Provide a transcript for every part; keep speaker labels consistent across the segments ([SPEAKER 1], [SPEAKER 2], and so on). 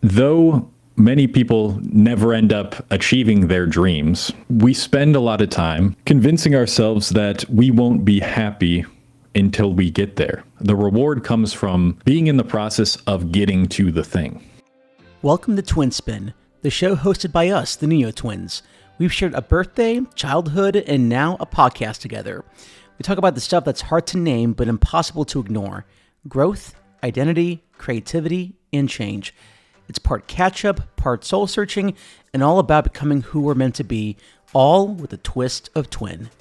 [SPEAKER 1] Though many people never end up achieving their dreams, we spend a lot of time convincing ourselves that we won't be happy until we get there. The reward comes from being in the process of getting to the thing.
[SPEAKER 2] Welcome to Twin Spin, the show hosted by us, the Neo Twins. We've shared a birthday, childhood, and now a podcast together. We talk about the stuff that's hard to name but impossible to ignore. Growth, identity, creativity, and change. It's part catch-up, part soul-searching, and all about becoming who we're meant to be, all with a twist of twin.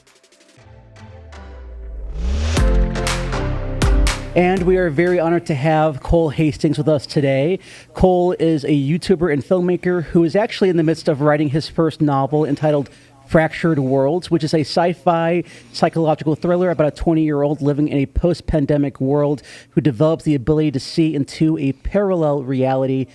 [SPEAKER 2] And we are very honored to have Cole Hastings with us today. Cole is a YouTuber and filmmaker who is actually in the midst of writing his first novel entitled Fractured Worlds, which is a sci-fi psychological thriller about a 20-year-old living in a post-pandemic world who develops the ability to see into a parallel reality.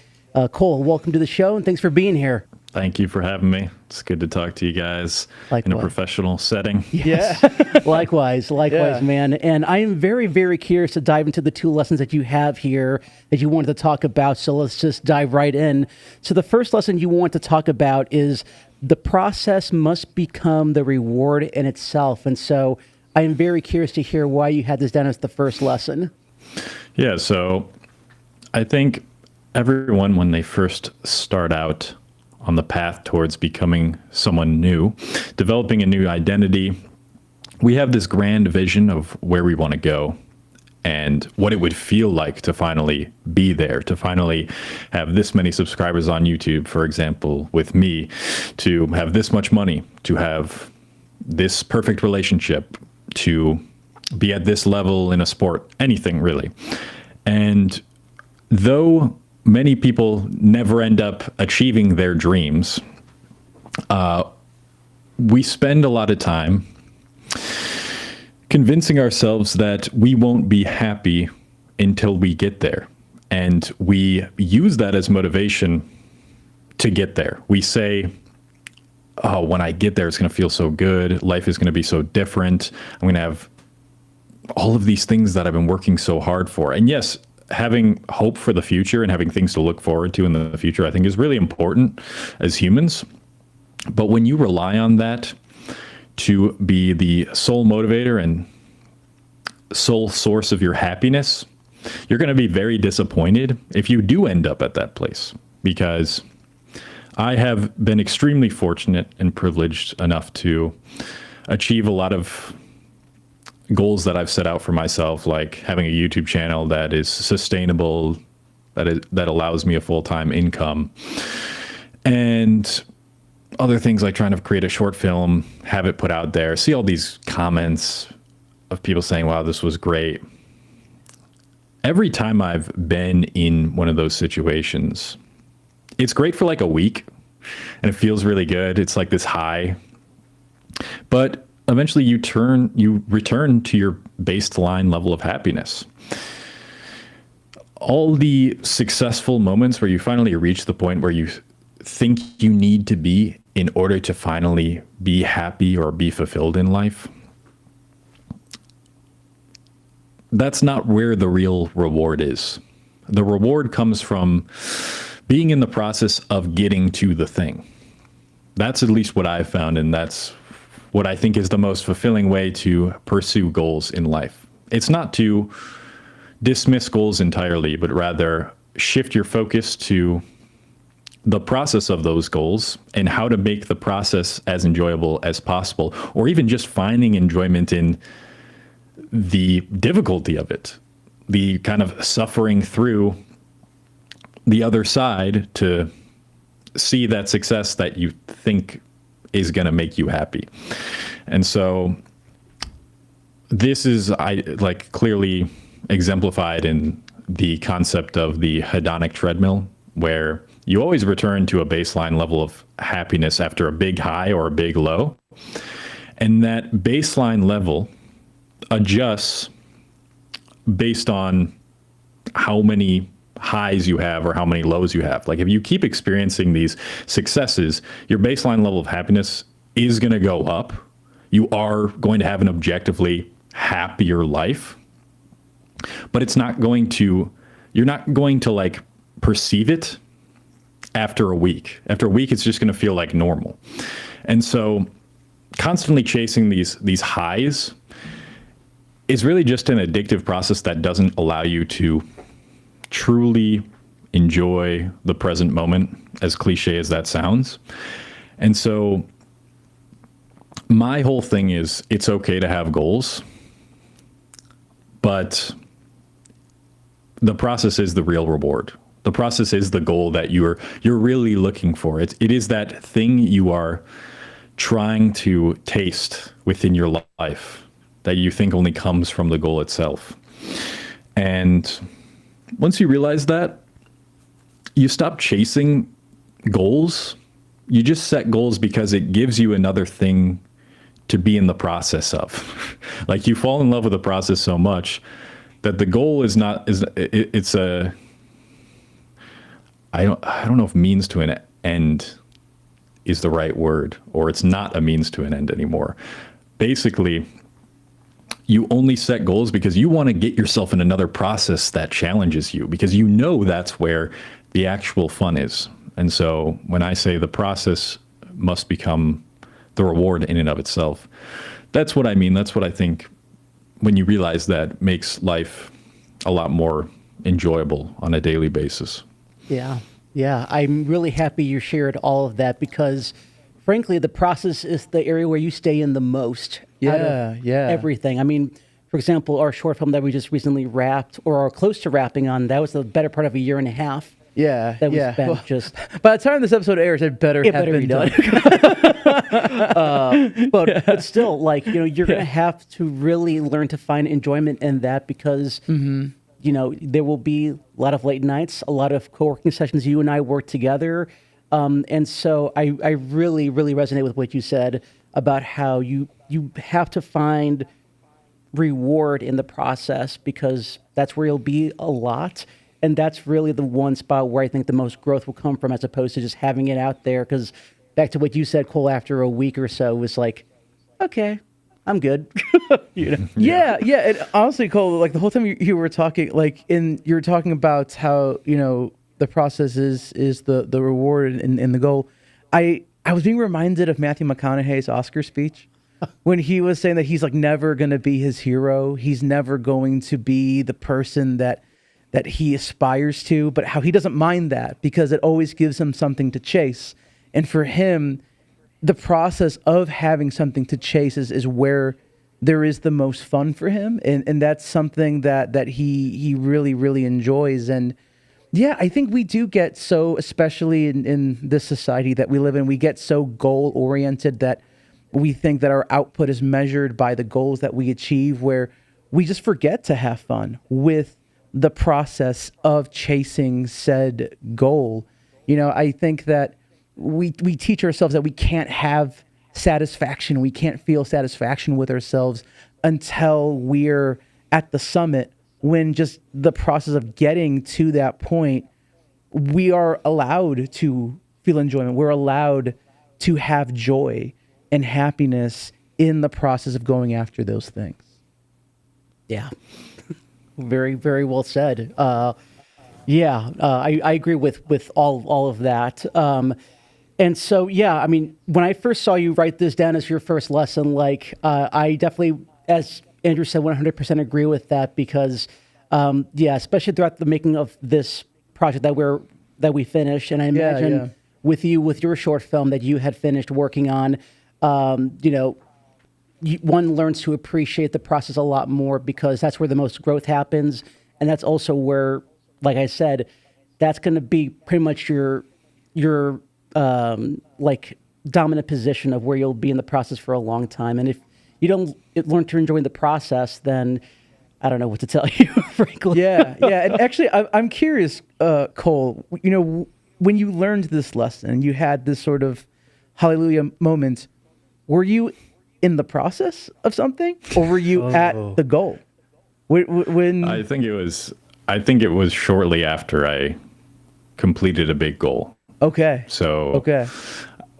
[SPEAKER 2] Cole, welcome to the show, and thanks for being here.
[SPEAKER 1] Thank you for having me. It's good to talk to you guys in a professional setting.
[SPEAKER 2] Yes. Yeah. Likewise, man. And I am very, very curious to dive into the two lessons that you have here that you wanted to talk about. So let's just dive right in. So the first lesson you want to talk about is the process must become the reward in itself. And so I am very curious to hear why you had this down as the first lesson.
[SPEAKER 1] Yeah, so I think everyone, when they first start out on the path towards becoming someone new, developing a new identity, we have this grand vision of where we want to go and what it would feel like to finally be there, to finally have this many subscribers on YouTube, for example, with me, to have this much money, to have this perfect relationship, to be at this level in a sport, anything really. And though many people never end up achieving their dreams, we spend a lot of time convincing ourselves that we won't be happy until we get there. And we use that as motivation to get there. We say, oh, when I get there, it's going to feel so good. Life is going to be so different. I'm going to have all of these things that I've been working so hard for. And yes, having hope for the future and having things to look forward to in the future, I think, is really important as humans. But when you rely on that to be the sole motivator and sole source of your happiness, you're going to be very disappointed if you do end up at that place. Because I have been extremely fortunate and privileged enough to achieve a lot of goals that I've set out for myself, like having a YouTube channel that is sustainable, that allows me a full-time income, and other things like trying to create a short film, have it put out there, see all these comments of people saying, wow, this was great. Every time I've been in one of those situations, it's great for like a week and it feels really good. It's like this high, but eventually you return to your baseline level of happiness. All the successful moments where you finally reach the point where you think you need to be in order to finally be happy or be fulfilled in life, that's not where the real reward is. The reward comes from being in the process of getting to the thing. That's at least what I've found, and that's what I think is the most fulfilling way to pursue goals in life. It's not to dismiss goals entirely, but rather shift your focus to the process of those goals and how to make the process as enjoyable as possible, or even just finding enjoyment in the difficulty of it, the kind of suffering through the other side to see that success that you think is going to make you happy. And so this is clearly exemplified in the concept of the hedonic treadmill, where you always return to a baseline level of happiness after a big high or a big low. And that baseline level adjusts based on how many highs you have or how many lows you have. Like if you keep experiencing these successes, your baseline level of happiness is going to go up. You are going to have an objectively happier life, but it's not going to, you're not going to like perceive it after a week. After a week, it's just going to feel like normal. And so constantly chasing these highs is really just an addictive process that doesn't allow you to truly enjoy the present moment, as cliche as that sounds. And so my whole thing is, it's okay to have goals, but the process is the real reward. The process is the goal that you're really looking for. It is that thing you are trying to taste within your life that you think only comes from the goal itself. And once you realize that, you stop chasing goals. You just set goals because it gives you another thing to be in the process of. Like, you fall in love with the process so much that the goal is not, it's a, I don't know if means to an end is the right word, or it's not a means to an end anymore. Basically, you only set goals because you want to get yourself in another process that challenges you, because you know that's where the actual fun is. And so when I say the process must become the reward in and of itself, that's what I mean. That's what I think when you realize that makes life a lot more enjoyable on a daily basis.
[SPEAKER 2] Yeah. Yeah. I'm really happy you shared all of that, because frankly, the process is the area where you stay in the most. Everything. I mean, for example, our short film that we just recently wrapped, or are close to wrapping on, that was the better part of a year and a half. That we spent just.
[SPEAKER 3] By the time this episode airs, it better have been done.
[SPEAKER 2] But still, like, you're going to have to really learn to find enjoyment in that, because, there will be a lot of late nights, a lot of co-working sessions. You and I work together. And so I really, really resonate with what you said about how you have to find reward in the process, because that's where you'll be a lot. And that's really the one spot where I think the most growth will come from, as opposed to just having it out there. Because back to what you said, Cole, after a week or so, was like, okay, I'm good.
[SPEAKER 3] Yeah. And honestly, Cole, like the whole time you were talking, you were talking about how, the process is the reward and the goal. I was being reminded of Matthew McConaughey's Oscar speech when he was saying that he's like never going to be his hero. He's never going to be the person that he aspires to, but how he doesn't mind that because it always gives him something to chase. And for him, the process of having something to chase is where there is the most fun for him. And that's something that he really, really enjoys. And yeah, I think we do get so, especially in this society that we live in, we get so goal oriented that we think that our output is measured by the goals that we achieve, where we just forget to have fun with the process of chasing said goal. I think that we teach ourselves that we can't have satisfaction. We can't feel satisfaction with ourselves until we're at the summit, when just the process of getting to that point, we are allowed to feel enjoyment. We're allowed to have joy and happiness in the process of going after those things.
[SPEAKER 2] Yeah. Very, very well said. I agree with all of that. And so, I mean, when I first saw you write this down as your first lesson, I definitely, as Andrew said, 100% agree with that, because, especially throughout the making of this project that we finished, and I imagine with your short film that you had finished working on, one learns to appreciate the process a lot more, because that's where the most growth happens. And that's also where, like I said, that's going to be pretty much your dominant position of where you'll be in the process for a long time. And if you don't learn to enjoy the process, then I don't know what to tell you, frankly.
[SPEAKER 3] Yeah. And actually, I'm curious, Cole, when you learned this lesson, you had this sort of hallelujah moment, were you in the process of something, or were you at the goal? When
[SPEAKER 1] I think it was shortly after I completed a big goal.
[SPEAKER 3] Okay.
[SPEAKER 1] So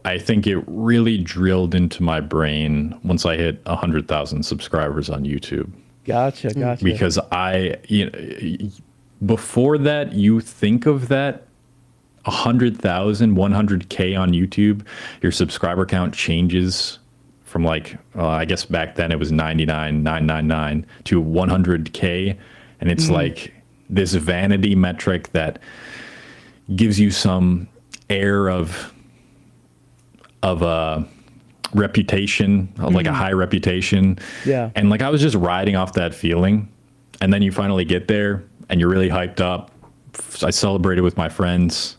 [SPEAKER 1] I think it really drilled into my brain once I hit 100,000 subscribers on YouTube.
[SPEAKER 3] Gotcha.
[SPEAKER 1] Because before that, you think of that 100,000, 100K on YouTube, your subscriber count changes from like, I guess back then it was 99,999 to 100K. And it's like this vanity metric that gives you some air of a reputation, of like a high reputation.
[SPEAKER 3] Yeah.
[SPEAKER 1] And like I was just riding off that feeling. And then you finally get there and you're really hyped up. I celebrated with my friends.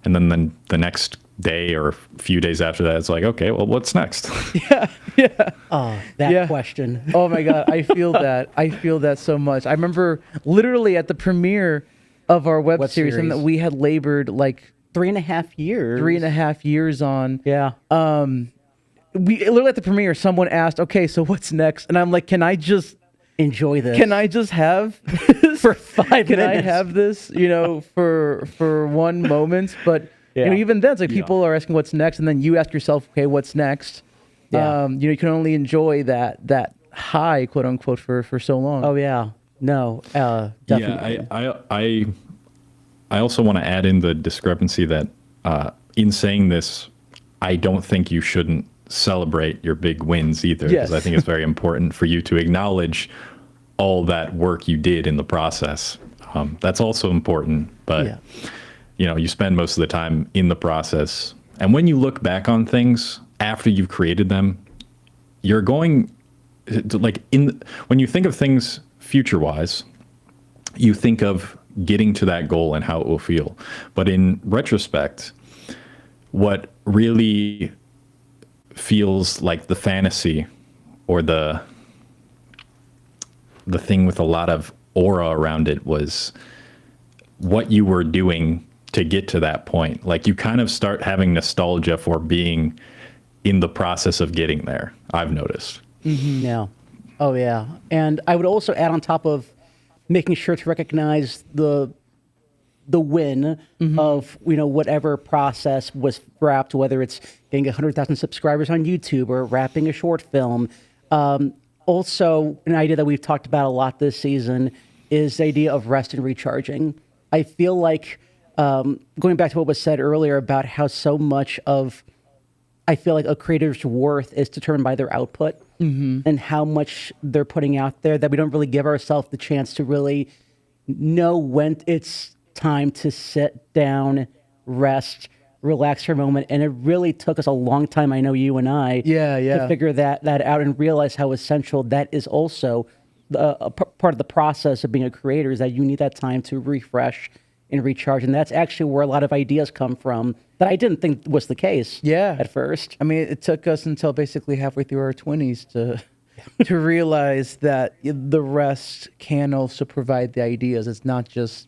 [SPEAKER 1] And then the next day or a few days after that, it's like, okay, well, what's next?
[SPEAKER 3] Yeah.
[SPEAKER 2] Oh, that
[SPEAKER 3] Yeah.
[SPEAKER 2] question.
[SPEAKER 3] Oh my God, I feel that. I feel that so much. I remember literally at the premiere of our web series, and that we had labored like
[SPEAKER 2] 3.5 years.
[SPEAKER 3] 3.5 years on.
[SPEAKER 2] Yeah.
[SPEAKER 3] We literally at the premiere, someone asked, "Okay, so what's next?" And I'm like, "Can I just
[SPEAKER 2] Enjoy this.
[SPEAKER 3] Can I just have
[SPEAKER 2] for 5 minutes?
[SPEAKER 3] Can I have this? For one moment?" But
[SPEAKER 2] Yeah.
[SPEAKER 3] even then, it's like people are asking what's next, and then you ask yourself, "Okay, what's next?"
[SPEAKER 2] Yeah.
[SPEAKER 3] You can only enjoy that high, quote unquote, for so long.
[SPEAKER 2] Oh yeah. No. Definitely.
[SPEAKER 1] Yeah, I also want to add in the discrepancy that in saying this, I don't think you shouldn't celebrate your big wins either, because I think it's very important for you to acknowledge all that work you did in the process. That's also important, but you spend most of the time in the process. And when you look back on things after you've created them, you're going to, like, when you think of things future-wise, you think of getting to that goal and how it will feel. But in retrospect, what really feels like the fantasy or the thing with a lot of aura around it was what you were doing to get to that point. Like, you kind of start having nostalgia for being in the process of getting there, I've noticed.
[SPEAKER 2] Yeah. Oh yeah. And I would also add, on top of making sure to recognize the win of whatever process was wrapped, whether it's getting 100,000 subscribers on YouTube or wrapping a short film. Also, an idea that we've talked about a lot this season is the idea of rest and recharging. I feel like, going back to what was said earlier about how so much of, I feel like, a creator's worth is determined by their output and how much they're putting out there, that we don't really give ourselves the chance to really know when it's time to sit down, rest, relax for a moment. And it really took us a long time, I know you and I, to figure that out and realize how essential that is also a part of the process of being a creator, is that you need that time to refresh and recharge. And that's actually where a lot of ideas come from that I didn't think was the case at first.
[SPEAKER 3] I mean, it took us until basically halfway through our 20s to realize that the rest can also provide the ideas. It's not just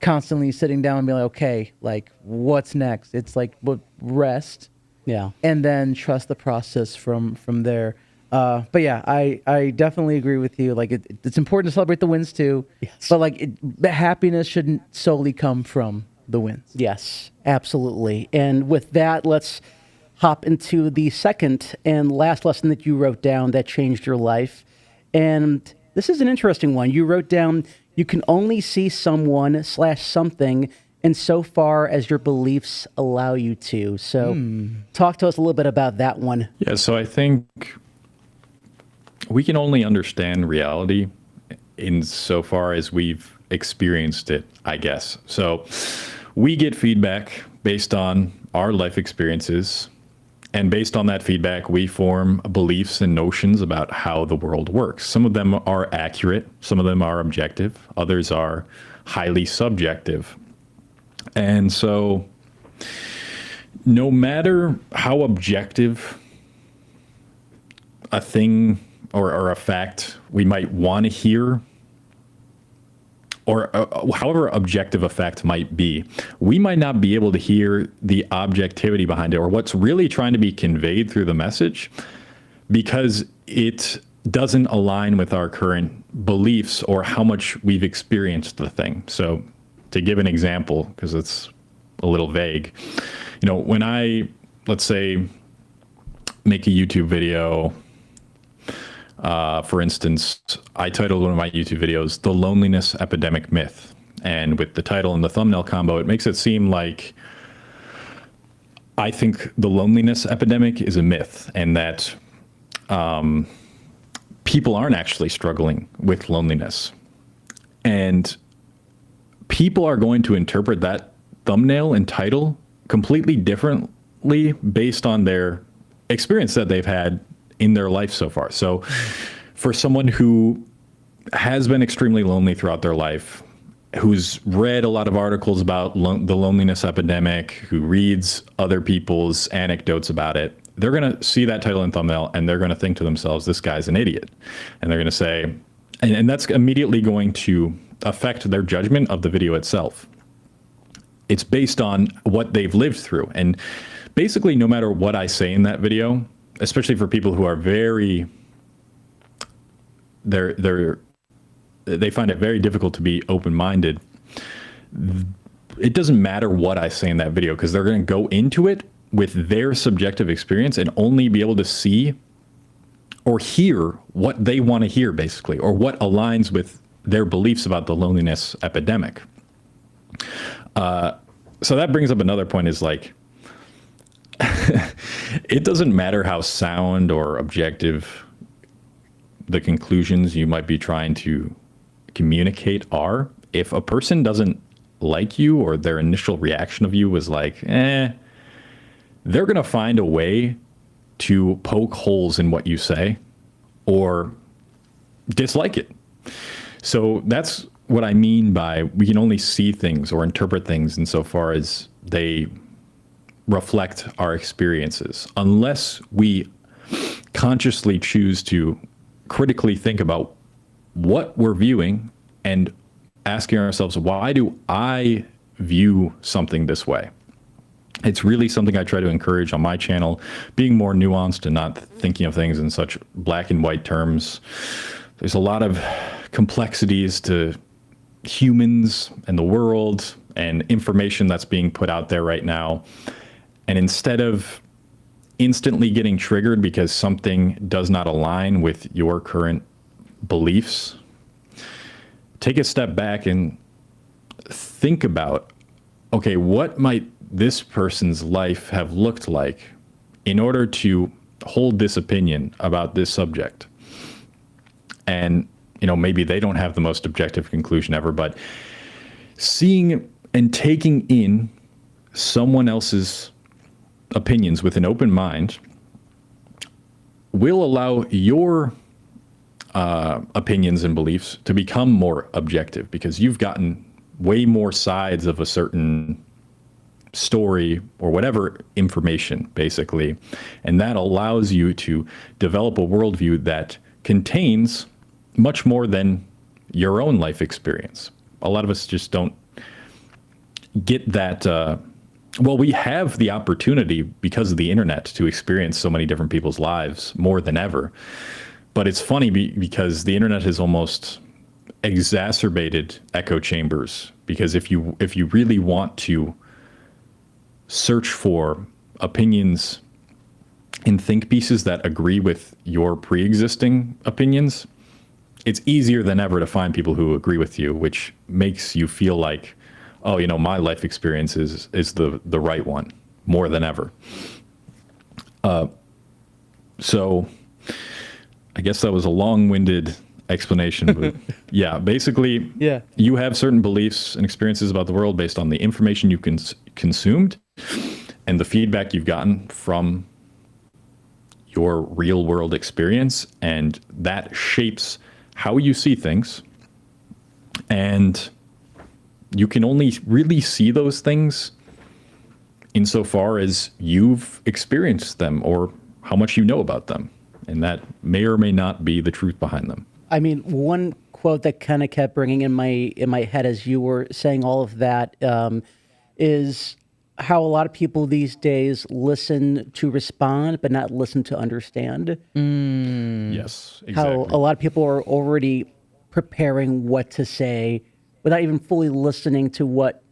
[SPEAKER 3] constantly sitting down and being like, okay, like, what's next? It's like, rest, and then trust the process from there. But yeah, I definitely agree with you. Like, it's important to celebrate the wins too, but like, the happiness shouldn't solely come from the wins.
[SPEAKER 2] Yes, absolutely. And with that, let's hop into the second and last lesson that you wrote down that changed your life. And this is an interesting one. You wrote down, you can only see someone/something in so far as your beliefs allow you to. So talk to us a little bit about that one.
[SPEAKER 1] Yeah, so I think we can only understand reality insofar as we've experienced it, I guess. So we get feedback based on our life experiences, and based on that feedback, we form beliefs and notions about how the world works. Some of them are accurate, some of them are objective, others are highly subjective. And so no matter how objective a thing or a fact we might want to hear, or however objective a fact might be, we might not be able to hear the objectivity behind it, or what's really trying to be conveyed through the message, because it doesn't align with our current beliefs or how much we've experienced the thing. So to give an example, because it's a little vague, when I, let's say, make a YouTube video, for instance, I titled one of my YouTube videos, "The Loneliness Epidemic Myth." And with the title and the thumbnail combo, it makes it seem like I think the loneliness epidemic is a myth, and that people aren't actually struggling with loneliness. And people are going to interpret that thumbnail and title completely differently based on their experience that they've had in their life so far. So for someone who has been extremely lonely throughout their life, who's read a lot of articles about the loneliness epidemic, who reads other people's anecdotes about it, they're going to see that title and thumbnail and they're going to think to themselves, this guy's an idiot. And they're going to say, and that's immediately going to affect their judgment of the video itself. It's based on what they've lived through. And basically, no matter what I say in that video, especially for people who are very, they find it very difficult to be open-minded. It doesn't matter what I say in that video, because they're going to go into it with their subjective experience and only be able to see or hear what they want to hear, basically, or what aligns with their beliefs about the loneliness epidemic. So that brings up another point, is like, it doesn't matter how sound or objective the conclusions you might be trying to communicate are. If a person doesn't like you, or their initial reaction of you was like, they're going to find a way to poke holes in what you say or dislike it. So that's what I mean by we can only see things or interpret things insofar as they reflect our experiences, unless we consciously choose to critically think about what we're viewing and asking ourselves, why do I view something this way? It's really something I try to encourage on my channel, being more nuanced and not thinking of things in such black and white terms. There's a lot of complexities to humans and the world and information that's being put out there right now. And instead of instantly getting triggered because something does not align with your current beliefs, take a step back and think about, okay, what might this person's life have looked like in order to hold this opinion about this subject? And, you know, maybe they don't have the most objective conclusion ever, but seeing and taking in someone else's opinions with an open mind will allow your opinions and beliefs to become more objective, because you've gotten way more sides of a certain story or whatever information, basically. And that allows you to develop a worldview that contains much more than your own life experience. A lot of us just don't get that. Well, we have the opportunity because of the internet to experience so many different people's lives more than ever. But it's funny because the internet has almost exacerbated echo chambers, because if you really want to search for opinions in think pieces that agree with your pre-existing opinions, it's easier than ever to find people who agree with you, which makes you feel like, oh, you know, my life experience is the right one more than ever. So I guess that was a long-winded explanation, but yeah, basically,
[SPEAKER 3] Yeah.
[SPEAKER 1] you have certain beliefs and experiences about the world based on the information you consumed and the feedback you've gotten from your real world experience, and that shapes how you see things. And you can only really see those things insofar as you've experienced them or how much you know about them. And that may or may not be the truth behind them.
[SPEAKER 2] I mean, one quote that kind of kept ringing in my head as you were saying all of that is how a lot of people these days listen to respond, but not listen to understand.
[SPEAKER 1] Yes, exactly.
[SPEAKER 2] How a lot of people are already preparing what to say without even fully listening to what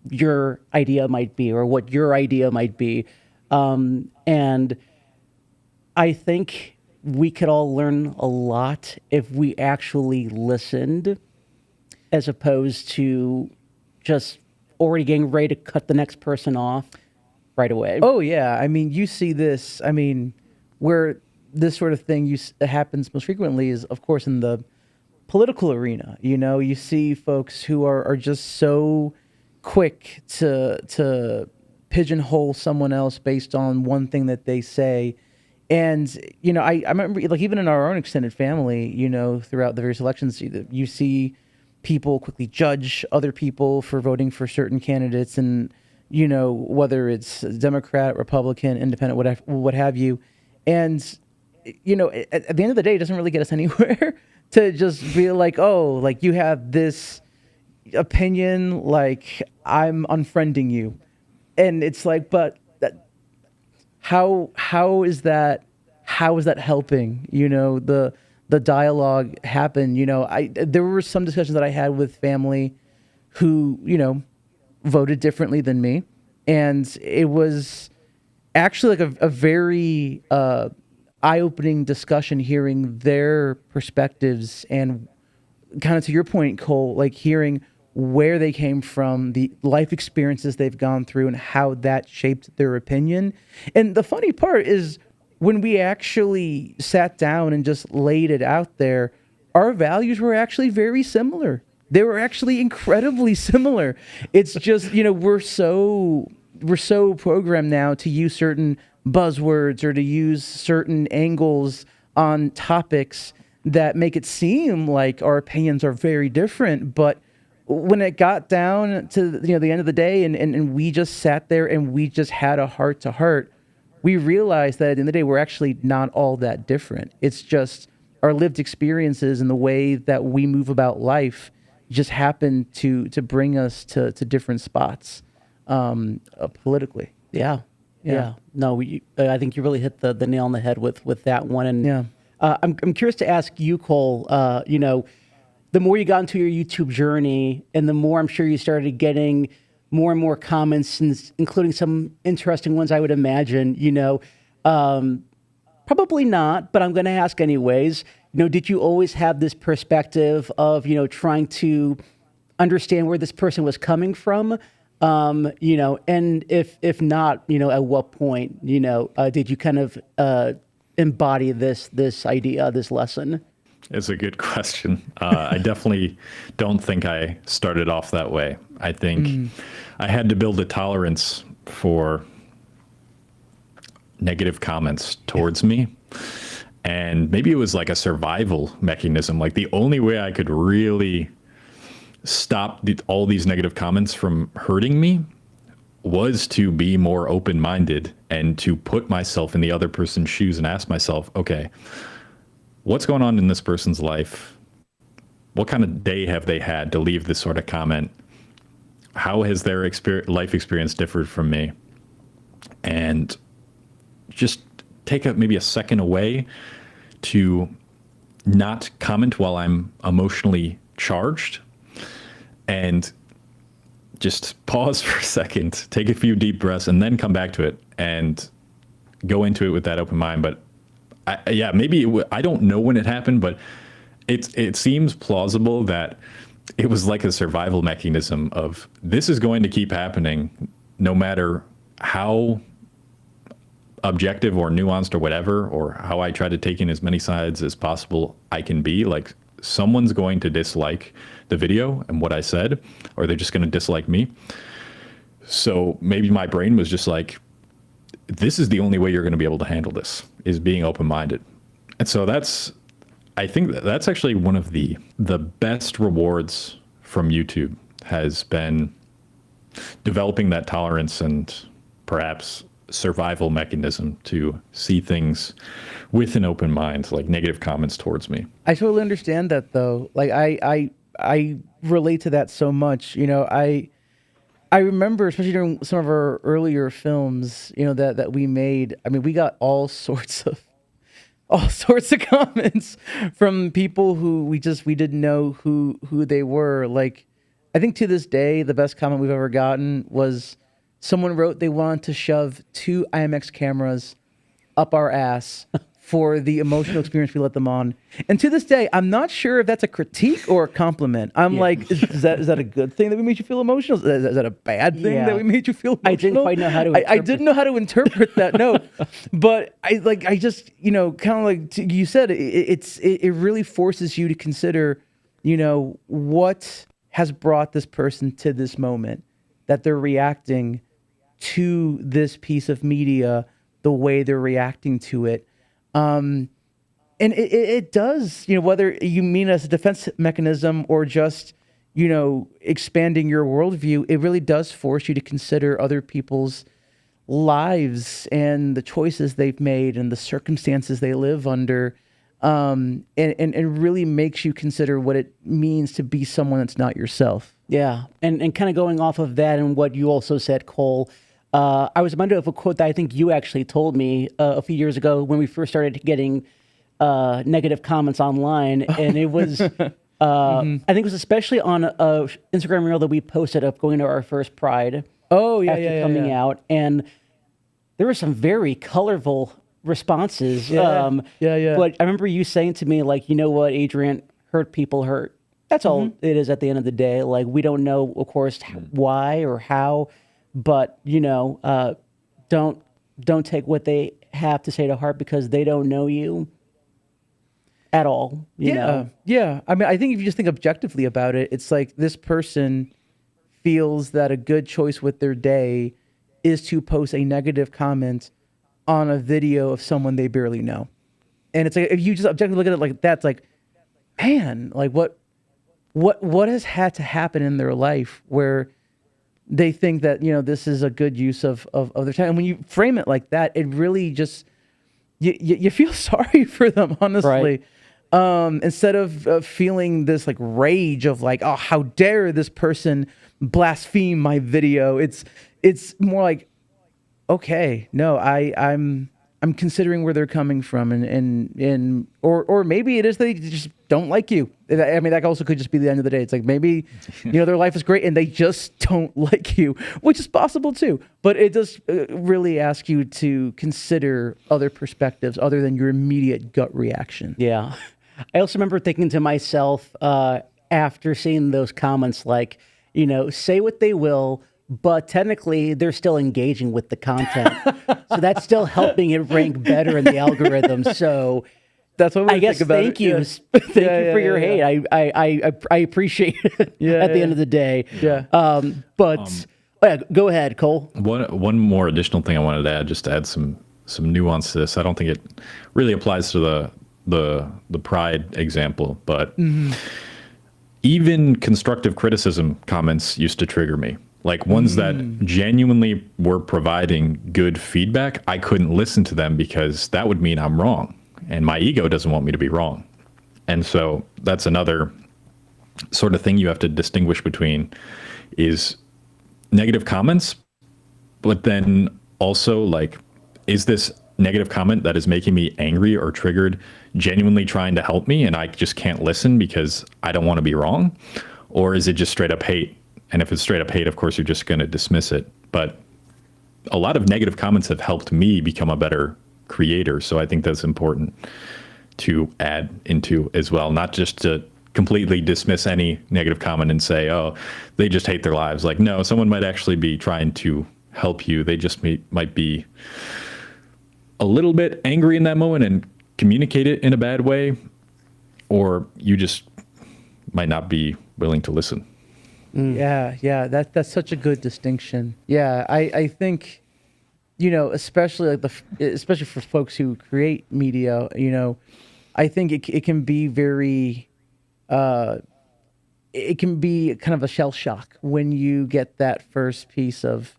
[SPEAKER 2] your idea might be or what your idea might be. And I think we could all learn a lot if we actually listened, as opposed to just already getting ready to cut the next person off right away.
[SPEAKER 3] Oh yeah, I mean, you see this. I mean, where this sort of thing happens most frequently is, of course, in the political arena. You know, you see folks who are just so quick to pigeonhole someone else based on one thing that they say. And, you know, I remember, like, even in our own extended family, you know, throughout the various elections, you see people quickly judge other people for voting for certain candidates, and, you know, whether it's Democrat, Republican, Independent, what have you. And, you know, at the end of the day, it doesn't really get us anywhere to just be like, oh, like, you have this opinion, like, I'm unfriending you. And it's like, but how is that helping, you know, the dialogue happen? You know, there were some discussions that I had with family who, you know, voted differently than me, and it was actually like a very eye-opening discussion, hearing their perspectives, and kind of to your point, Cole, like hearing where they came from, the life experiences they've gone through, and how that shaped their opinion. And the funny part is, when we actually sat down and just laid it out there, our values were actually very similar. They were actually incredibly similar. It's just, you know, we're so programmed now to use certain buzzwords or to use certain angles on topics that make it seem like our opinions are very different. But when it got down to, you know, the end of the day, and we just sat there and we just had a heart to heart, we realized that at the end of the day, we're actually not all that different. It's just our lived experiences and the way that we move about life just happen to bring us to different spots politically.
[SPEAKER 2] Yeah. No, I think you really hit the nail on the head with that one. And
[SPEAKER 3] yeah.
[SPEAKER 2] I'm curious to ask you, Cole, you know, the more you got into your YouTube journey, and the more I'm sure you started getting more and more comments, including some interesting ones, I would imagine, you know, probably not, but I'm going to ask anyways. You know, did you always have this perspective of, you know, trying to understand where this person was coming from? You know, and if not, you know, at what point, you know, did you kind of embody this idea, this lesson?
[SPEAKER 1] It's a good question. I definitely don't think I started off that way. I think I had to build a tolerance for negative comments towards me. And maybe it was like a survival mechanism. Like, the only way I could really stop all these negative comments from hurting me was to be more open-minded and to put myself in the other person's shoes and ask myself, okay, what's going on in this person's life? What kind of day have they had to leave this sort of comment? How has their life experience differed from me? And just take maybe a second away to not comment while I'm emotionally charged, and just pause for a second, take a few deep breaths, and then come back to it and go into it with that open mind. But maybe I don't know when it happened, but it seems plausible that it was like a survival mechanism of, this is going to keep happening no matter how objective or nuanced or whatever, or how I try to take in as many sides as possible I can be. Like, someone's going to dislike the video and what I said, or they're just going to dislike me. So maybe my brain was just like, this is the only way you're going to be able to handle this, is being open-minded. And so I think that's actually one of the best rewards from YouTube, has been developing that tolerance and perhaps survival mechanism to see things with an open mind, like negative comments towards me.
[SPEAKER 3] I totally understand that, though. Like, I relate to that so much. You know, I remember, especially during some of our earlier films, you know, that we made. I mean, we got all sorts of comments from people who we didn't know who they were. Like, I think to this day, the best comment we've ever gotten was someone wrote they wanted to shove 2 IMX cameras up our ass for the emotional experience we let them on. And to this day, I'm not sure if that's a critique or a compliment. I'm like, is that a good thing that we made you feel emotional? Is that a bad thing that we made you feel emotional?
[SPEAKER 2] I didn't quite know how to
[SPEAKER 3] I didn't know how to interpret that, no. But I just, kind of like you said, it really forces you to consider, what has brought this person to this moment, that they're reacting to this piece of media the way they're reacting to it. And it does, whether you mean as a defense mechanism or just, expanding your worldview, it really does force you to consider other people's lives and the choices they've made and the circumstances they live under. And really makes you consider what it means to be someone that's not yourself.
[SPEAKER 2] Yeah. And kind of going off of that and what you also said, Cole, I was reminded of a quote that I think you actually told me a few years ago when we first started getting negative comments online. And it was, I think it was especially on a Instagram reel that we posted of going to our first Pride.
[SPEAKER 3] Oh, yeah,
[SPEAKER 2] after coming out. And there were some very colorful responses.
[SPEAKER 3] Yeah.
[SPEAKER 2] But I remember you saying to me, like, you know what, Adrian, hurt people hurt. That's all it is at the end of the day. Like, we don't know, of course, why or how, but, don't take what they have to say to heart because they don't know you at all. You know?
[SPEAKER 3] Yeah. I mean, I think if you just think objectively about it, it's like this person feels that a good choice with their day is to post a negative comment on a video of someone they barely know. And it's like, if you just objectively look at it like that, it's like, man, like what has had to happen in their life where they think that, this is a good use of their time. And when you frame it like that, it really just, you feel sorry for them, honestly. Right. Instead of feeling this like rage of like, oh, how dare this person blaspheme my video. It's more like, okay, no, I'm considering where they're coming from, or maybe it is they just don't like you. I mean, that also could just be the end of the day. It's like maybe, their life is great and they just don't like you, which is possible too. But it does really ask you to consider other perspectives other than your immediate gut reaction.
[SPEAKER 2] Yeah. I also remember thinking to myself after seeing those comments, like, say what they will, but technically they're still engaging with the content. So that's still helping it rank better in the algorithm. So
[SPEAKER 3] that's what
[SPEAKER 2] I guess thank you. Yes. Thank you for your hate. I appreciate it at the end of the day.
[SPEAKER 3] Yeah.
[SPEAKER 2] Go ahead, Cole.
[SPEAKER 1] One more additional thing I wanted to add, just to add some nuance to this. I don't think it really applies to the Pride example, but even constructive criticism comments used to trigger me. Like ones that genuinely were providing good feedback, I couldn't listen to them because that would mean I'm wrong. And my ego doesn't want me to be wrong. And so that's another sort of thing you have to distinguish between is negative comments, but then also like, is this negative comment that is making me angry or triggered genuinely trying to help me and I just can't listen because I don't want to be wrong? Or is it just straight up hate? And if it's straight up hate, of course, you're just going to dismiss it. But a lot of negative comments have helped me become a better creator. So I think that's important to add into as well, not just to completely dismiss any negative comment and say, oh, they just hate their lives. Like, no, someone might actually be trying to help you. They just might be a little bit angry in that moment and communicate it in a bad way, or you just might not be willing to listen.
[SPEAKER 3] Yeah, that's such a good distinction. Yeah, I think, especially especially for folks who create media, I think it can be very, it can be kind of a shell shock when you get that first piece of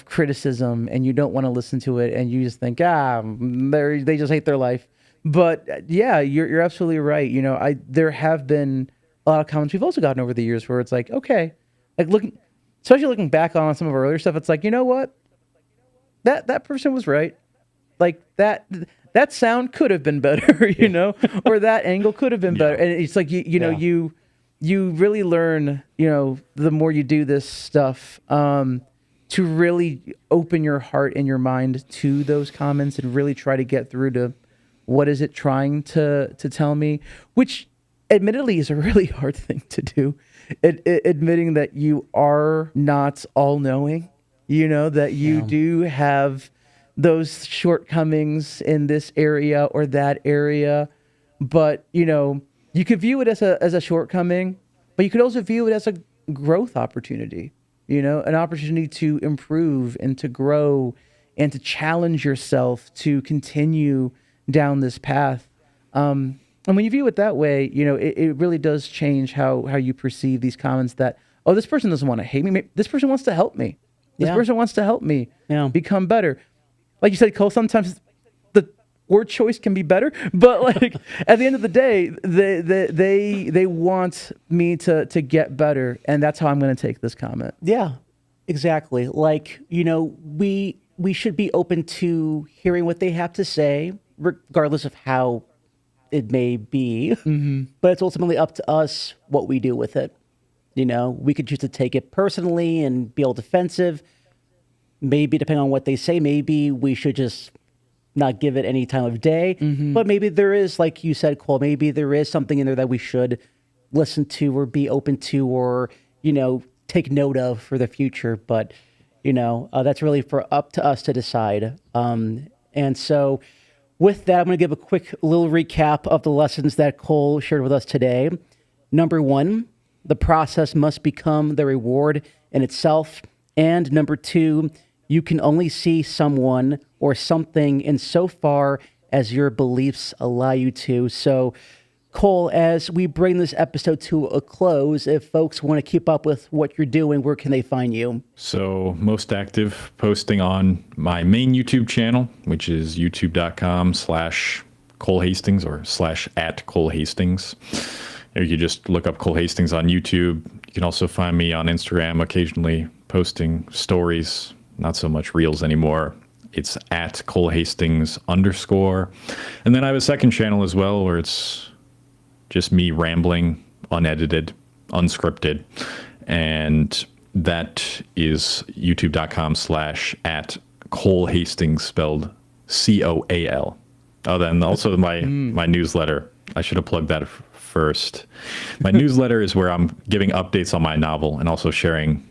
[SPEAKER 3] criticism and you don't want to listen to it and you just think, they just hate their life. But yeah, you're absolutely right. There have been a lot of comments we've also gotten over the years where it's like, okay, like especially looking back on some of our other stuff, it's like, you know what? That person was right. Like that sound could have been better, or that angle could have been better. And it's like, you really learn, the more you do this stuff, to really open your heart and your mind to those comments and really try to get through to What is it trying to tell me? Which admittedly is a really hard thing to do. Admitting that you are not all knowing, that you do have those shortcomings in this area or that area. But, you could view it as a shortcoming, but you could also view it as a growth opportunity, an opportunity to improve and to grow and to challenge yourself to continue down this path. And when you view it that way, it really does change how you perceive these comments that, oh, this person doesn't want to hate me. This person wants to help me. This person wants to help me become better. Like you said, Cole, sometimes the word choice can be better, but like at the end of the day, they want me to get better. And that's how I'm going to take this comment.
[SPEAKER 2] Yeah, exactly. Like, we should be open to hearing what they have to say, regardless of how it may be, but it's ultimately up to us what we do with it. We could choose to take it personally and be all defensive. Maybe depending on what they say, maybe we should just not give it any time of day. But maybe there is, like you said, Cole, maybe there is something in there that we should listen to or be open to or, take note of for the future. But, that's really up to us to decide. And so with that, I'm going to give a quick little recap of the lessons that Cole shared with us today. Number 1, the process must become the reward in itself. And number 2, you can only see someone or something in so far as your beliefs allow you to. So, Cole, as we bring this episode to a close, if folks want to keep up with what you're doing, where can they find you?
[SPEAKER 1] So most active posting on my main YouTube channel, which is youtube.com/Cole Hastings or /@Cole Hastings. Or you can just look up Cole Hastings on YouTube. You can also find me on Instagram, occasionally posting stories, not so much reels anymore. It's @Cole Hastings _. And then I have a second channel as well where it's just me rambling, unedited, unscripted. And that is youtube.com/@Cole Hastings, spelled COAL. Oh, then also my newsletter. I should have plugged that first. My newsletter is where I'm giving updates on my novel and also sharing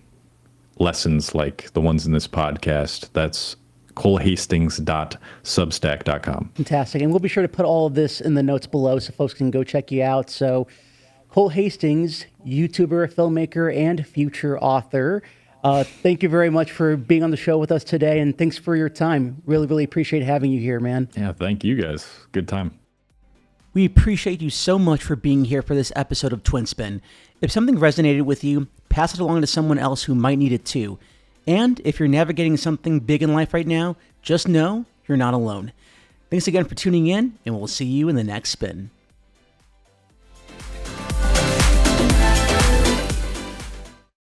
[SPEAKER 1] lessons like the ones in this podcast. That's colehastings.substack.com.
[SPEAKER 2] Fantastic. And we'll be sure to put all of this in the notes below so folks can go check you out. So Cole Hastings, YouTuber, filmmaker, and future author. Thank you very much for being on the show with us today, and thanks for your time. Really, really appreciate having you here, man.
[SPEAKER 1] Yeah, thank you guys. Good time.
[SPEAKER 2] We appreciate you so much for being here for this episode of Twin Spin. If something resonated with you, pass it along to someone else who might need it too. And if you're navigating something big in life right now, just know you're not alone. Thanks again for tuning in, and we'll see you in the next spin.